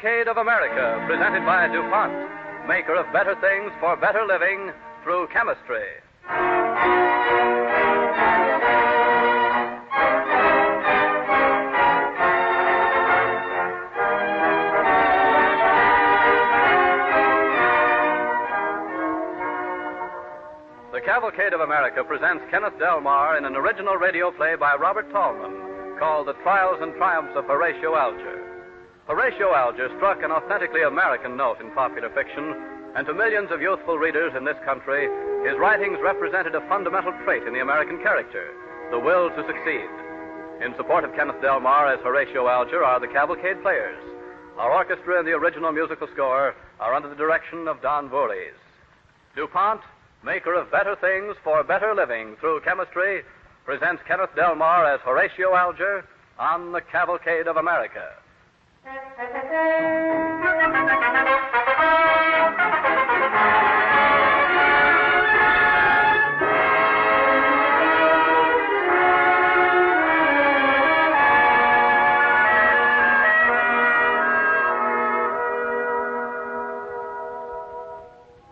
Cavalcade of America, presented by DuPont, maker of better things for better living through chemistry. The Cavalcade of America presents Kenneth Delmar in an original radio play by Robert Tallman called The Trials and Triumphs of Horatio Alger. Horatio Alger struck an authentically American note in popular fiction, and to millions of youthful readers in this country, his writings represented a fundamental trait in the American character, the will to succeed. In support of Kenneth Delmar as Horatio Alger are the Cavalcade Players. Our orchestra and the original musical score are under the direction of Don Voorhees. DuPont, maker of better things for better living through chemistry, presents Kenneth Delmar as Horatio Alger on the Cavalcade of America.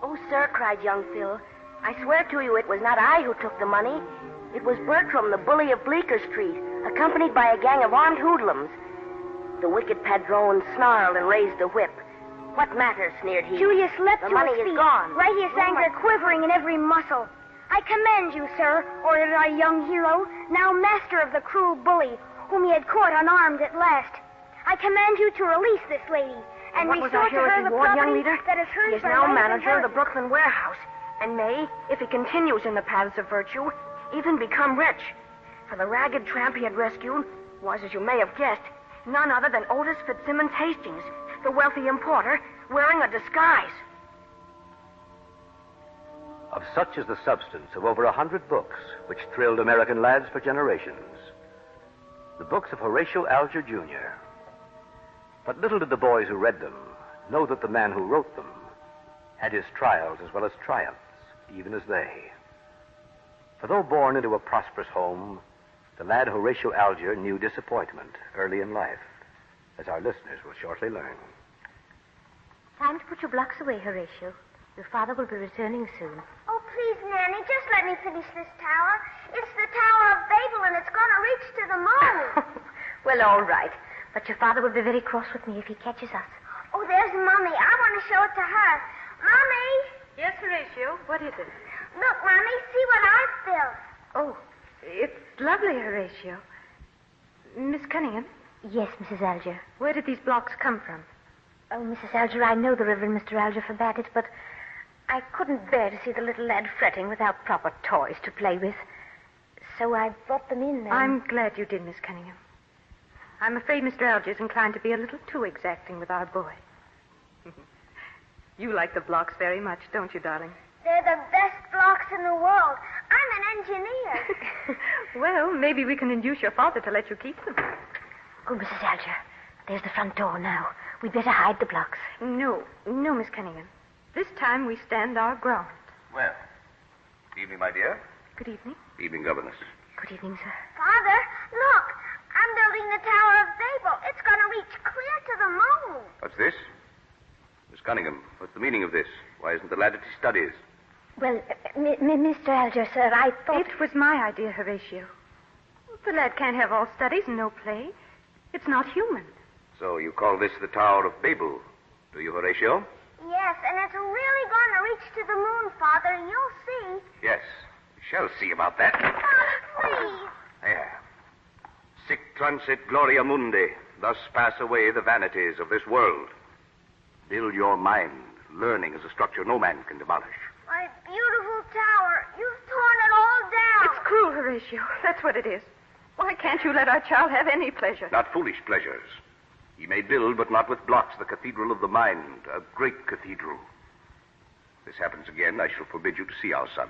Oh, sir, cried young Phil. I swear to you it was not I who took the money. It was Bertram, the bully of Bleecker Street, accompanied by a gang of armed hoodlums. The wicked padrone snarled and raised the whip. What matter, sneered he. Julius leapt the to money his feet, is gone. righteous anger quivering in every muscle. I commend you, sir, ordered our young hero, now master of the cruel bully, whom he had caught unarmed at last. I command you to release this lady, and restore to her the property that is hers. He is now manager of the Brooklyn warehouse, and may, if he continues in the paths of virtue, even become rich. For the ragged tramp he had rescued was, as you may have guessed, none other than Otis Fitzsimmons Hastings, the wealthy importer, wearing a disguise. Of such is the substance of over 100 books which thrilled American lads for generations. The books of Horatio Alger, Jr. But little did the boys who read them know that the man who wrote them had his trials as well as triumphs, even as they. For though born into a prosperous home, the lad Horatio Alger knew disappointment early in life, as our listeners will shortly learn. Time to put your blocks away, Horatio. Your father will be returning soon. Oh, please, Nanny, just let me finish this tower. It's the Tower of Babel, and it's going to reach to the moon. Well, all right. But your father will be very cross with me if he catches us. Oh, there's Mommy. I want to show it to her. Mommy! Yes, Horatio. What is it? Look, Mommy, see what I've built. Oh, it's lovely, Horatio. Miss Cunningham, Yes, Mrs. Alger. where did these blocks come from? Oh, Mrs. Alger, I know the Reverend Mr. Alger forbade it, but I couldn't bear to see the little lad fretting without proper toys to play with. So I brought them in. I'm glad you did, Miss Cunningham. I'm afraid Mr. Alger's inclined to be a little too exacting with our boy. You like the blocks very much, don't you, darling? They're the best blocks in the world. I'm an engineer. Well, maybe we can induce your father to let you keep them. Oh, Mrs. Alger, there's the front door now. We'd better hide the blocks. No, Miss Cunningham. This time we stand our ground. Well, good evening, my dear. Good evening. Evening, governess. Good evening, sir. Father, look. I'm building the Tower of Babel. It's going to reach clear to the moon. What's this? Miss Cunningham, what's the meaning of this? Why isn't the lad at his studies? Well, Mr. Alger, sir, I thought... It was my idea, Horatio. The lad can't have all studies and no play. It's not human. So you call this the Tower of Babel, do you, Horatio? Yes, and it's really going to reach to the moon, Father. You'll see. Yes, we shall see about that. Father, please. There. Sic transit gloria mundi. Thus pass away the vanities of this world. Build your mind. Learning is a structure no man can demolish. My beautiful tower. You've torn it all down. It's cruel, Horatio. That's what it is. Why can't you let our child have any pleasure? Not foolish pleasures. He may build, but not with blocks, the cathedral of the mind, a great cathedral. If this happens again, I shall forbid you to see our son.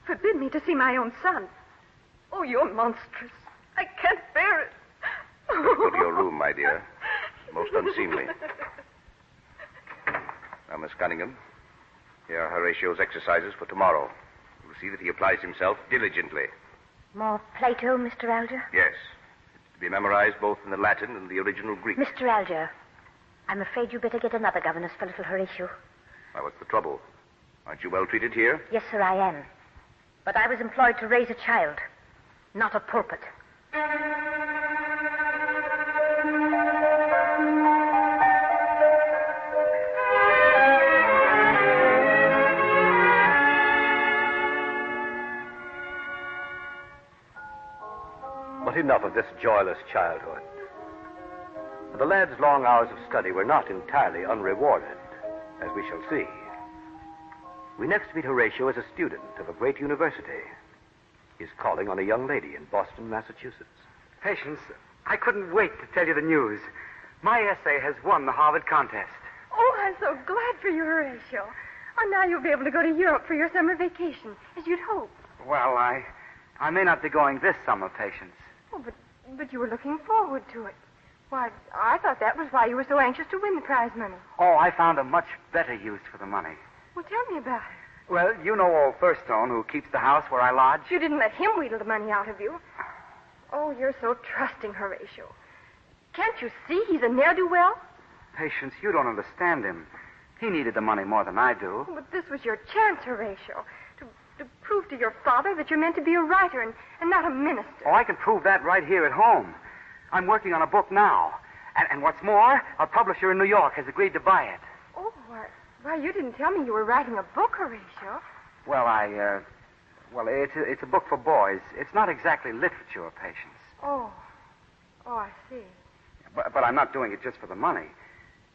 Forbid me to see my own son. Oh, you're monstrous. I can't bear it. Go to your room, my dear. Most unseemly. Now, Miss Cunningham, here are Horatio's exercises for tomorrow. You will see that he applies himself diligently. More Plato, Mr. Alger? Yes. It's to be memorized both in the Latin and the original Greek. Mr. Alger, I'm afraid you better get another governess for little Horatio. Why, what's the trouble? Aren't you well treated here? Yes, sir, I am. But I was employed to raise a child, not a pulpit. But enough of this joyless childhood. The lad's long hours of study were not entirely unrewarded, as we shall see. We next meet Horatio as a student of a great university. He's calling on a young lady in Boston, Massachusetts. Patience, I couldn't wait to tell you the news. My essay has won the Harvard contest. Oh, I'm so glad for you, Horatio. Oh, now you'll be able to go to Europe for your summer vacation, as you'd hoped. Well, I may not be going this summer, Patience. Oh, but you were looking forward to it. Why, I thought that was why you were so anxious to win the prize money. Oh, I found a much better use for the money. Well, tell me about it. Well, you know old Thurstone, who keeps the house where I lodge? You didn't let him wheedle the money out of you. Oh, you're so trusting, Horatio. Can't you see he's a ne'er-do-well? Patience, you don't understand him. He needed the money more than I do. Oh, but this was your chance, Horatio, to prove to your father that you're meant to be a writer and not a minister. Oh, I can prove that right here at home. I'm working on a book now. And what's more, a publisher in New York has agreed to buy it. Oh, why, you didn't tell me you were writing a book, Horatio. Well, it's a book for boys. It's not exactly literature, Patience. Oh, I see. But I'm not doing it just for the money.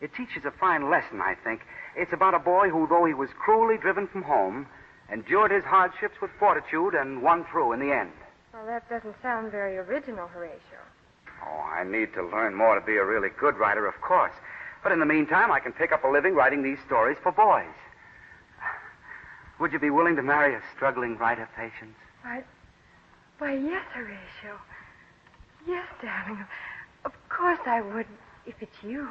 It teaches a fine lesson, I think. It's about a boy who, though he was cruelly driven from home, endured his hardships with fortitude and won through in the end. Well, that doesn't sound very original, Horatio. Oh, I need to learn more to be a really good writer, of course. But in the meantime, I can pick up a living writing these stories for boys. Would you be willing to marry a struggling writer, Patience? Why, yes, Horatio. Yes, darling. Of course I would, if it's you.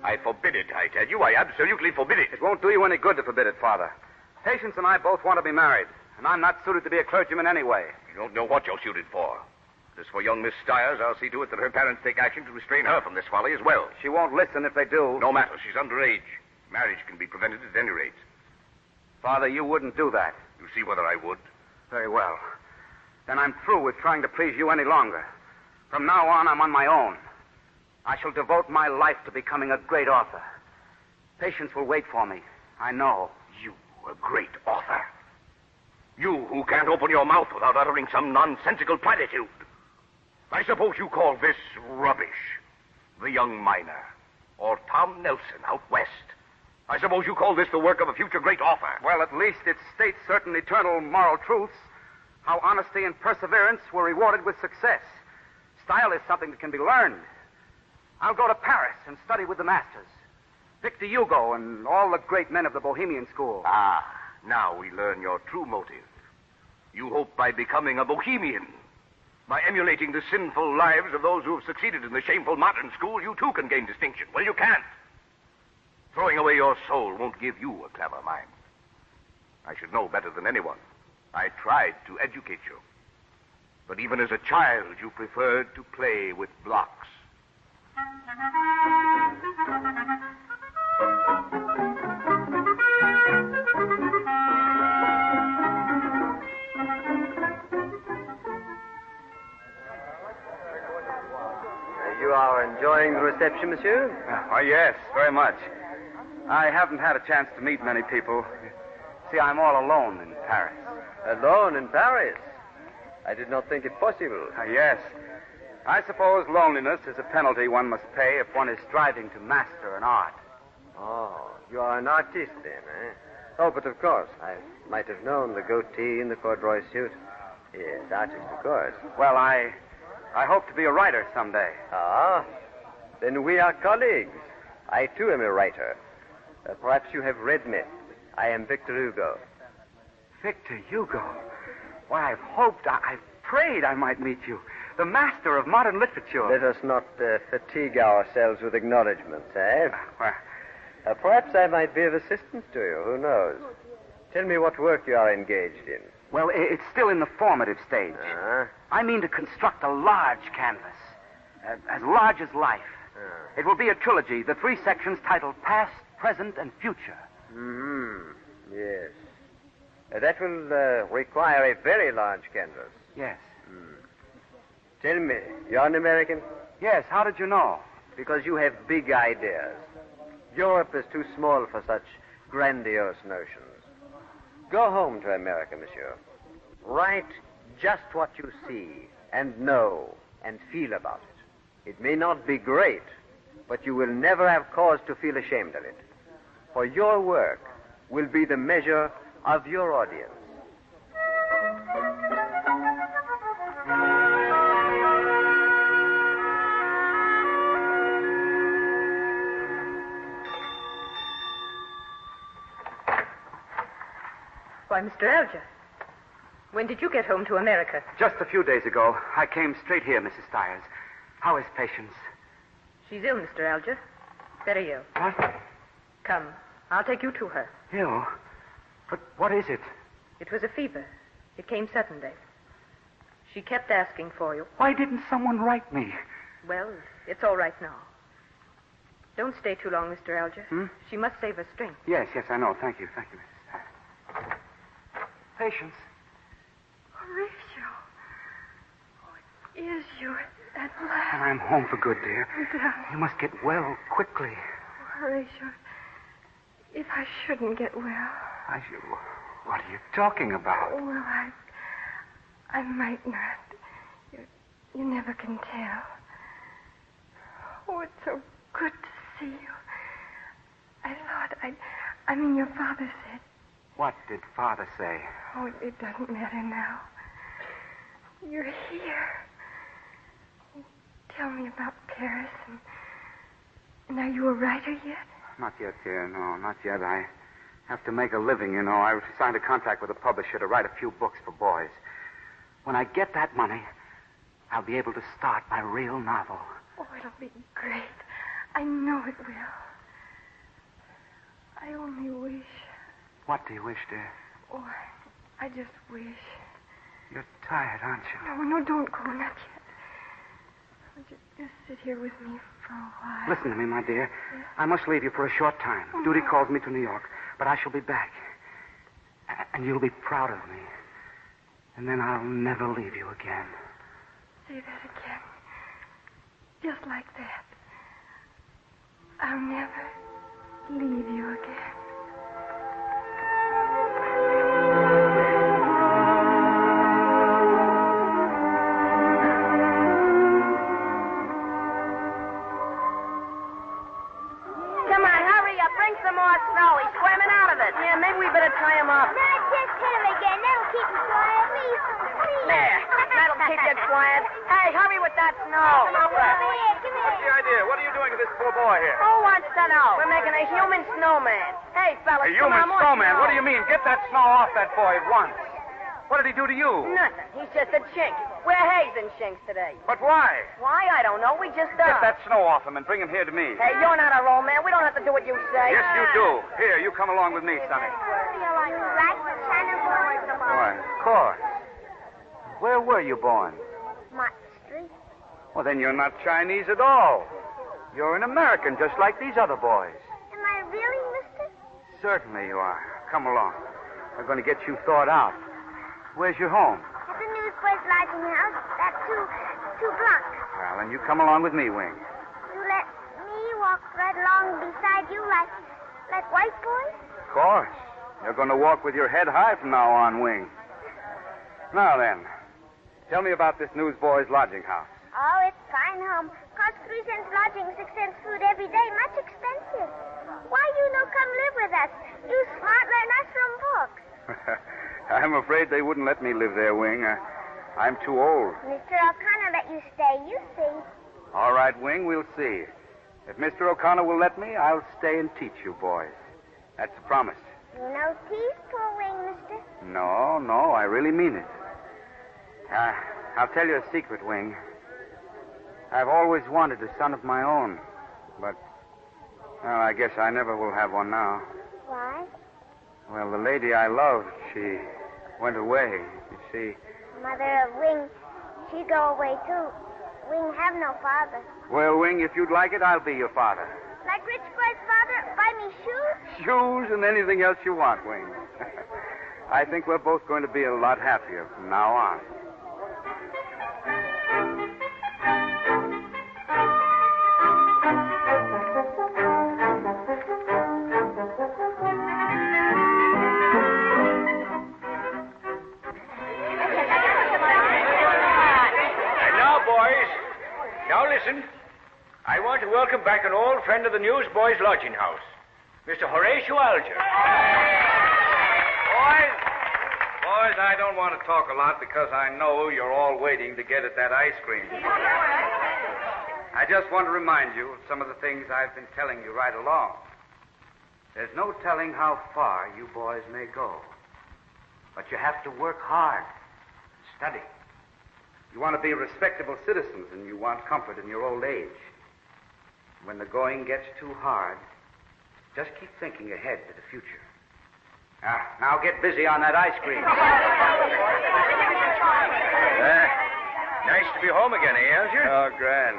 I forbid it, I tell you. I absolutely forbid it. It won't do you any good to forbid it, Father. Patience and I both want to be married, and I'm not suited to be a clergyman anyway. You don't know what you're suited for. As for young Miss Stiers, I'll see to it that her parents take action to restrain her from this folly as well. She won't listen if they do. No matter. She's underage. Marriage can be prevented at any rate. Father, you wouldn't do that. You see whether I would. Very well. Then I'm through with trying to please you any longer. From now on, I'm on my own. I shall devote my life to becoming a great author. Patience will wait for me. I know. You, a great author. You who can't open your mouth without uttering some nonsensical platitude. I suppose you call this rubbish. The Young Miner. Or Tom Nelson out west. I suppose you call this the work of a future great author. Well, at least it states certain eternal moral truths. How honesty and perseverance were rewarded with success. Style is something that can be learned. I'll go to Paris and study with the masters. Victor Hugo and all the great men of the Bohemian school. Ah, now we learn your true motive. You hope by becoming a bohemian, by emulating the sinful lives of those who have succeeded in the shameful modern school, you too can gain distinction. Well, you can't. Throwing away your soul won't give you a clever mind. I should know better than anyone. I tried to educate you. But even as a child, you preferred to play with blocks. You are enjoying the reception, monsieur? Oh, yes, very much. I haven't had a chance to meet many people. See, I'm all alone in Paris. Alone in Paris? I did not think it possible. Yes. I suppose loneliness is a penalty one must pay if one is striving to master an art. Oh, you are an artist then, eh? Oh, but of course, I might have known the goatee and the corduroy suit. Yes, artist, of course. Well, I hope to be a writer someday. Ah, then we are colleagues. I, too, am a writer. Perhaps you have read me. I am Victor Hugo. Victor Hugo? Why, I've hoped, I've prayed I might meet you. The master of modern literature. Let us not fatigue ourselves with acknowledgments, eh? Well, Perhaps I might be of assistance to you. Who knows? Tell me what work you are engaged in. well, it's still in the formative stage. I mean to construct a large canvas, as large as life. It will be a trilogy, the 3 sections titled Past, Present, and Future. Yes. That will require a very large canvas. Yes. Tell me, you're an American? Yes, how did you know? Because you have big ideas. Europe is too small for such grandiose notions. Go home to America, monsieur. Write just what you see and know and feel about it. It may not be great, but you will never have cause to feel ashamed of it. For your work will be the measure of your audience. Why, Mr. Alger, when did you get home to America? Just a few days ago, I came straight here, Mrs. Stiers. How is Patience? She's ill, Mr. Alger. Very ill. What? Come, I'll take you to her. Ill? But what is it? It was a fever. It came suddenly. She kept asking for you. Why didn't someone write me? Well, it's all right now. Don't stay too long, Mr. Alger. She must save her strength. Yes, I know. Thank you, Mrs. Stiers. Patience. Horatio. Oh, it is you at last. I'm home for good, dear. You must get well quickly. Horatio, if I shouldn't get well. What are you talking about? Well, I might not. You never can tell. Oh, it's so good to see you. I thought I mean, your father said. What did Father say? Oh, it doesn't matter now. You're here. Tell me about Paris, and are you a writer yet? Not yet, dear. No, not yet. I have to make a living, you know. I signed a contract with a publisher to write a few books for boys. When I get that money, I'll be able to start my real novel. Oh, it'll be great. I know it will. I only wish... What do you wish, dear? Oh, I just wish... You're tired, aren't you? No, don't go, not yet. Just sit here with me for a while. Listen to me, my dear. I must leave you for a short time. Duty calls me to New York, but I shall be back. And you'll be proud of me. And then I'll never leave you again. Say that again. Just like that. I'll never leave you again. Some more snow. He's swimming out of it. Yeah, maybe we better tie him up. No, just hit him again. That'll keep him quiet. Please. There. That'll keep you quiet. Hey, hurry with that snow. Come here. What's the idea? What are you doing to this poor boy here? Who wants to know? We're making a human snowman. Hey, fellas, A human come on, snowman? snow. What do you mean? Get that snow off that boy at once. What did he do to you? Nothing. He's just a chink. We're hazing chinks today. But why? Why? I don't know. We just Get that snow off him and bring him here to me. Hey, you're not a roll man. We don't have to do what you say. Yes, you do. Here, you come along with me, Sonny. Right, China boy? Why, of course. Where were you born? Mott Street. Well, then you're not Chinese at all. You're an American, just like these other boys. Am I really, mister? Certainly you are. Come along. We're going to get you thawed out. Where's your home? At the newsboys' lodging house. That's two blocks. Well, then you come along with me, Wing. You let me walk right along beside you like white boys? Of course. You're going to walk with your head high from now on, Wing. Now then, tell me about this newsboys' lodging house. Oh, it's fine home. Cost 3 cents lodging, 6 cents food every day. Much expensive. Why you no come live with us? You smart learn us from books. I'm afraid they wouldn't let me live there, Wing. I'm too old. Mr. O'Connor let you stay, you see. All right, Wing, we'll see. If Mr. O'Connor will let me, I'll stay and teach you boys. That's a promise. You no tease, poor Wing, mister. No, I really mean it. I'll tell you a secret, Wing. I've always wanted a son of my own, but, well, I guess I never will have one now. Why? Well, the lady I loved, she went away, you see. Mother of Wing, she go away too. Wing have no father. Well, Wing, if you'd like it, I'll be your father. Like rich boy's father, buy me shoes? Shoes and anything else you want, Wing. I think we're both going to be a lot happier from now on. Now listen. I want to welcome back an old friend of the Newsboys' Lodging House, Mr. Horatio Alger. Boys, I don't want to talk a lot because I know you're all waiting to get at that ice cream. I just want to remind you of some of the things I've been telling you right along. There's no telling how far you boys may go, but you have to work hard, study. You want to be respectable citizens, and you want comfort in your old age. When the going gets too hard, just keep thinking ahead to the future. Now get busy on that ice cream. Nice to be home again, eh, Alger? Oh, grand.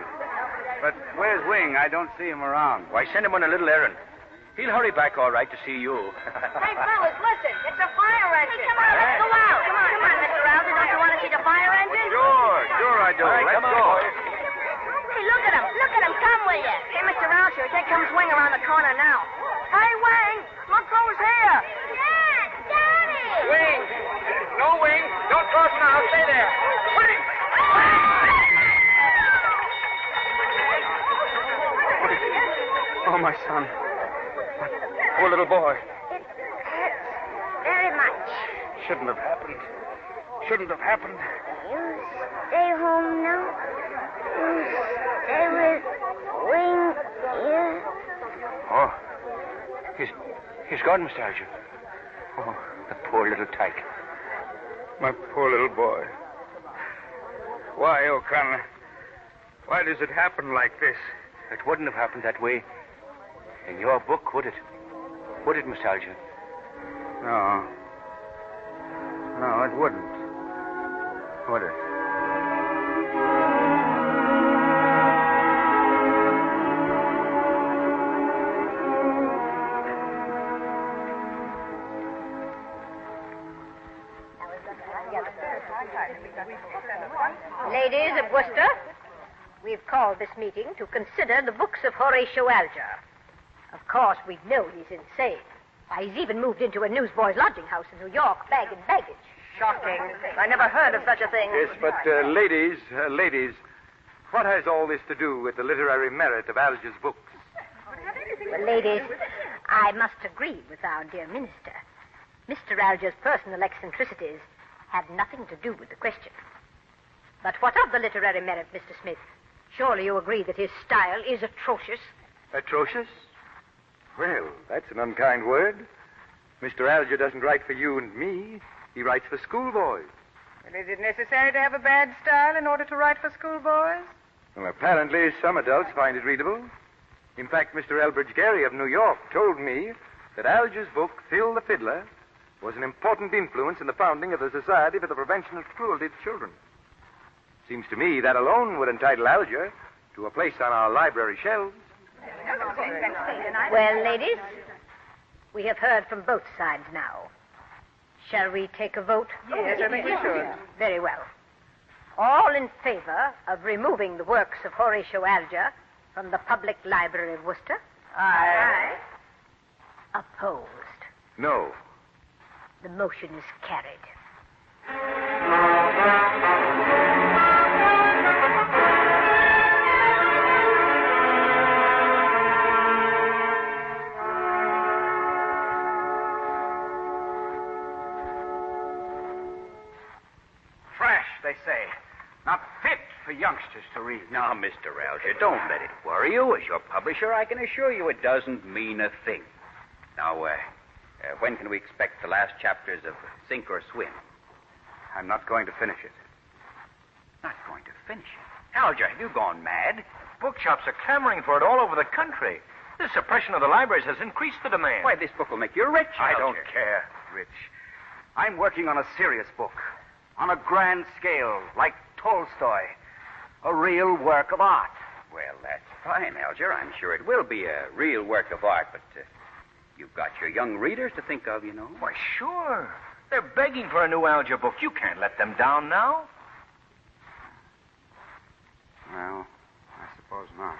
But where's Wing? I don't see him around. Why, send him on a little errand. He'll hurry back all right to see you. Hey, fellas, listen. It's a fire engine. Hey, come on, let's go out. Come on, Mr. Alger. Don't you want to see the fire engine? Sure I do. All right, Let's come on, go. boys. Hey, look at him. Come with you. Hey, Mr. Alger, there comes Wing around the corner now. Hey, Wing, look who's here. Dad! Daddy! Wing! No, Wing! Don't cross now. Stay there. Wing! Oh, my son. Poor little boy. It hurts very much. Shouldn't have happened. You stay home now. You stay with Wing here. Oh, he's gone, Mr. Alger. Oh, the poor little tyke. My poor little boy. Why, O'Connor? Why does it happen like this? It wouldn't have happened that way in your book, would it? Would it, Mr. Alger? No. No, it wouldn't. Would it? Ladies of Worcester, we've called this meeting to consider the books of Horatio Alger. Of course, we know he's insane. Why, he's even moved into a newsboys' lodging house in New York, bagging baggage. Shocking. I never heard of such a thing. Yes, but ladies, what has all this to do with the literary merit of Alger's books? Well, ladies, I must agree with our dear minister. Mr. Alger's personal eccentricities had nothing to do with the question. But what of the literary merit, Mr. Smith? Surely you agree that his style is atrocious? Atrocious? Well, that's an unkind word. Mr. Alger doesn't write for you and me. He writes for schoolboys. Well, is it necessary to have a bad style in order to write for schoolboys? Well, apparently some adults find it readable. In fact, Mr. Elbridge Gerry of New York told me that Alger's book, Phil the Fiddler, was an important influence in the founding of the Society for the Prevention of Cruelty to Children. Seems to me that alone would entitle Alger to a place on our library shelves. Well, ladies, we have heard from both sides now. Shall we take a vote? Yes, I think we should. Very well. All in favor of removing the works of Horatio Alger from the Public Library of Worcester? Aye. Opposed? No. The motion is carried. Fresh, they say. Not fit for youngsters to read. Now, Mr. Alger, don't let it worry you. As your publisher, I can assure you it doesn't mean a thing. Now, when can we expect the last chapters of Sink or Swim? I'm not going to finish it. Not going to finish it. Alger, have you gone mad? Bookshops are clamoring for it all over the country. The suppression of the libraries has increased the demand. Why, this book will make you rich, I Alger. don't care. Rich. I'm working on a serious book. On a grand scale, like Tolstoy. A real work of art. Well, that's fine, Alger. I'm sure it will be a real work of art, but you've got your young readers to think of, you know. Why, sure. They're begging for a new Alger book. You can't let them down now. Well, I suppose not.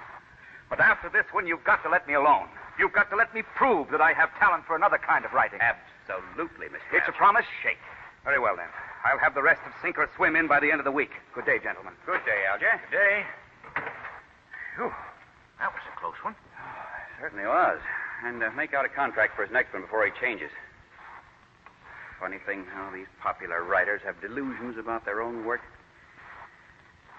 But after this one, you've got to let me alone. You've got to let me prove that I have talent for another kind of writing. Absolutely, Mr. It's a promise? Shake. Very well, then. I'll have the rest of Sink or Swim in by the end of the week. Good day, gentlemen. Good day, Alger. Good day. Whew. That was a close one. Certainly was. And make out a contract for his next one before he changes. Funny thing how these popular writers have delusions about their own work.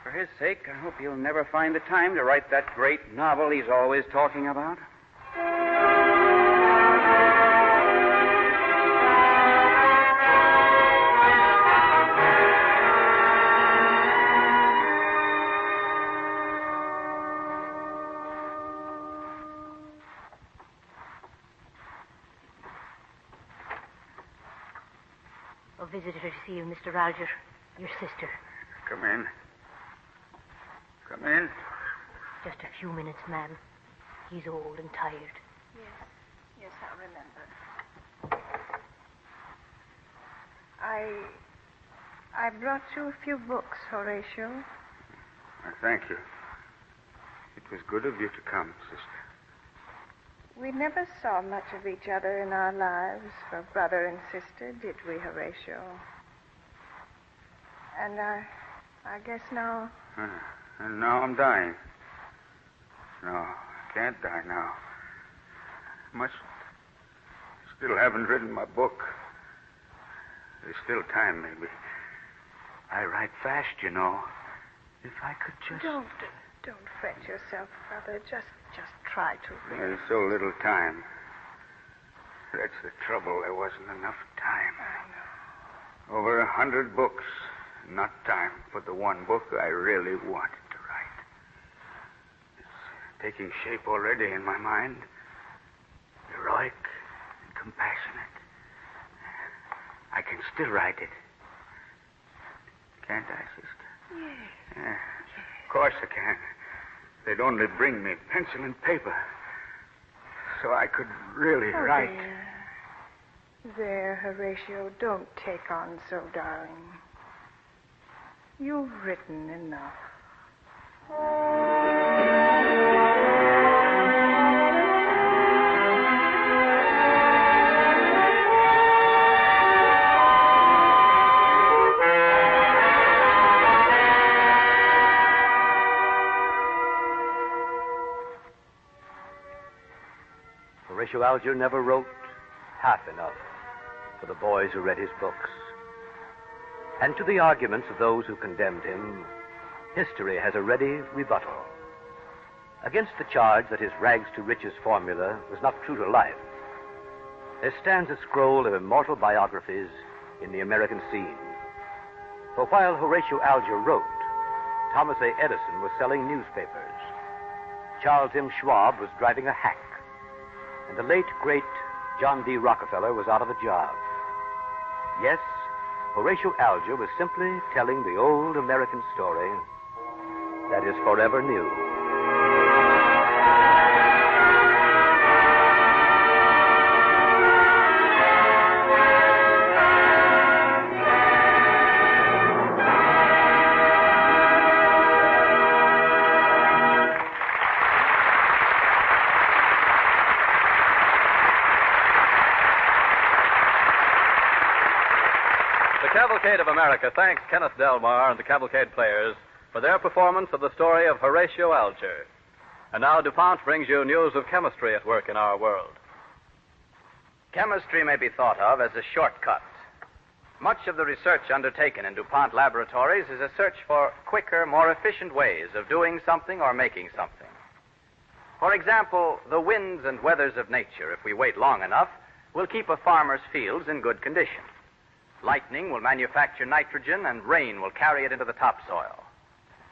For his sake, I hope he'll never find the time to write that great novel he's always talking about. A visitor to see you, Mr. Alger. Your sister. Come in. Come in. Just a few minutes, ma'am. He's old and tired. Yes, I remember. I brought you a few books, Horatio. Thank you. It was good of you to come, sister. We never saw much of each other in our lives for brother and sister, did we, Horatio? And I guess now... And now I'm dying. No, I can't die now. Still haven't written my book. There's still time, maybe. I write fast, you know. If I could just... Don't fret yourself, brother. Just try to read. There's so little time. That's the trouble. There wasn't enough time. I know. Over 100 books. Not time for the one book I really wanted to write. It's taking shape already in my mind. Heroic and compassionate. I can still write it. Can't I, sister? Yes. Yeah, of course I can. They'd only bring me pencil and paper. So I could really write. There, Horatio, don't take on so, darling. You've written enough. Horatio Alger never wrote half enough for the boys who read his books. And to the arguments of those who condemned him, history has a ready rebuttal. Against the charge that his rags to riches formula was not true to life, there stands a scroll of immortal biographies in the American scene. For while Horatio Alger wrote, Thomas A. Edison was selling newspapers. Charles M. Schwab was driving a hack. And the late, great John D. Rockefeller was out of a job. Yes, Horatio Alger was simply telling the old American story that is forever new. The Cavalcade of America thanks Kenneth Delmar and the Cavalcade players for their performance of the story of Horatio Alger. And now DuPont brings you news of chemistry at work in our world. Chemistry may be thought of as a shortcut. Much of the research undertaken in DuPont laboratories is a search for quicker, more efficient ways of doing something or making something. For example, the winds and weathers of nature, if we wait long enough, will keep a farmer's fields in good condition. Lightning will manufacture nitrogen, and rain will carry it into the topsoil.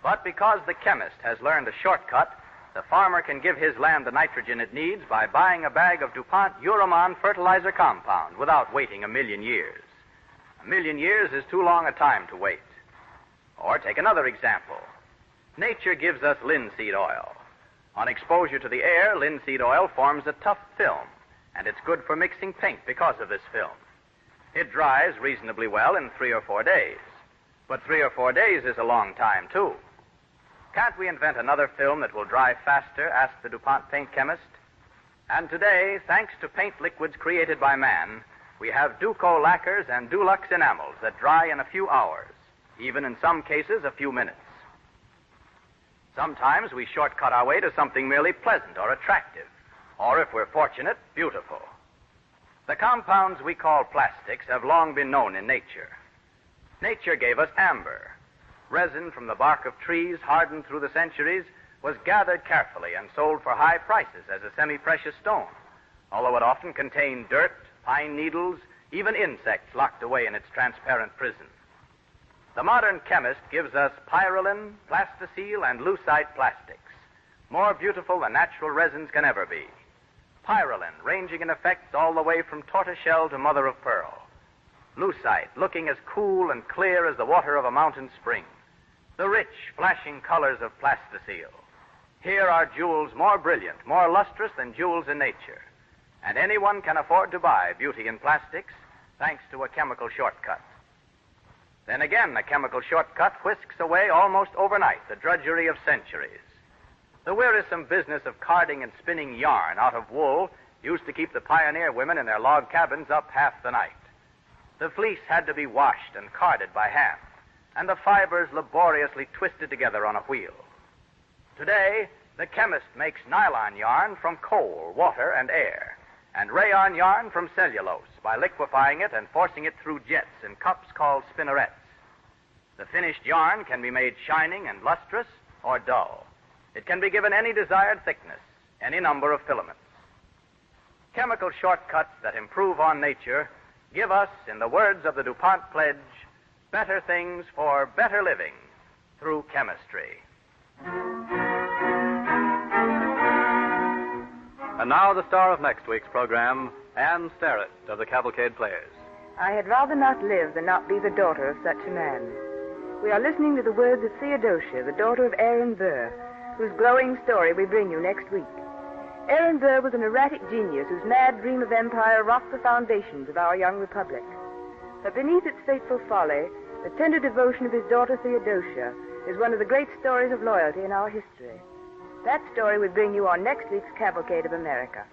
But because the chemist has learned a shortcut, the farmer can give his land the nitrogen it needs by buying a bag of DuPont Uramon fertilizer compound without waiting 1,000,000 years. 1,000,000 years is too long a time to wait. Or take another example. Nature gives us linseed oil. On exposure to the air, linseed oil forms a tough film, and it's good for mixing paint because of this film. It dries reasonably well in 3 or 4 days. But 3 or 4 days is a long time, too. Can't we invent another film that will dry faster? Asked the DuPont paint chemist. And today, thanks to paint liquids created by man, we have Duco lacquers and Dulux enamels that dry in a few hours, even in some cases a few minutes. Sometimes we shortcut our way to something merely pleasant or attractive, or if we're fortunate, beautiful. The compounds we call plastics have long been known in nature. Nature gave us amber. Resin from the bark of trees, hardened through the centuries, was gathered carefully and sold for high prices as a semi-precious stone, although it often contained dirt, pine needles, even insects locked away in its transparent prison. The modern chemist gives us pyrrolin, plasticele, and lucite plastics, more beautiful than natural resins can ever be. Pyrrolin, ranging in effects all the way from tortoiseshell to mother of pearl. Lucite, looking as cool and clear as the water of a mountain spring. The rich, flashing colors of plasticele. Here are jewels more brilliant, more lustrous than jewels in nature. And anyone can afford to buy beauty in plastics thanks to a chemical shortcut. Then again, a chemical shortcut whisks away almost overnight the drudgery of centuries. The wearisome business of carding and spinning yarn out of wool used to keep the pioneer women in their log cabins up half the night. The fleece had to be washed and carded by hand, and the fibers laboriously twisted together on a wheel. Today, the chemist makes nylon yarn from coal, water, and air, and rayon yarn from cellulose by liquefying it and forcing it through jets in cups called spinnerets. The finished yarn can be made shining and lustrous or dull. It can be given any desired thickness, any number of filaments. Chemical shortcuts that improve on nature give us, in the words of the DuPont pledge, better things for better living through chemistry. And now the star of next week's program, Anne Starrett of the Cavalcade Players. I had rather not live than not be the daughter of such a man. We are listening to the words of Theodosia, the daughter of Aaron Burr, whose glowing story we bring you next week. Aaron Burr was an erratic genius whose mad dream of empire rocked the foundations of our young republic. But beneath its fateful folly, the tender devotion of his daughter Theodosia is one of the great stories of loyalty in our history. That story we bring you on next week's Cavalcade of America.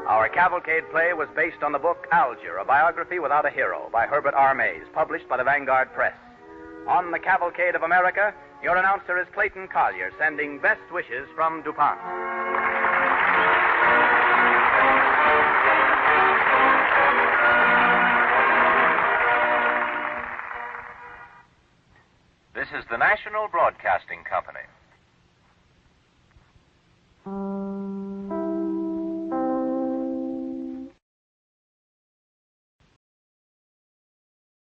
Our Cavalcade play was based on the book Alger, a biography without a hero, by Herbert R. Mays, published by the Vanguard Press. On the Cavalcade of America, your announcer is Clayton Collier, sending best wishes from DuPont. This is the National Broadcasting Company.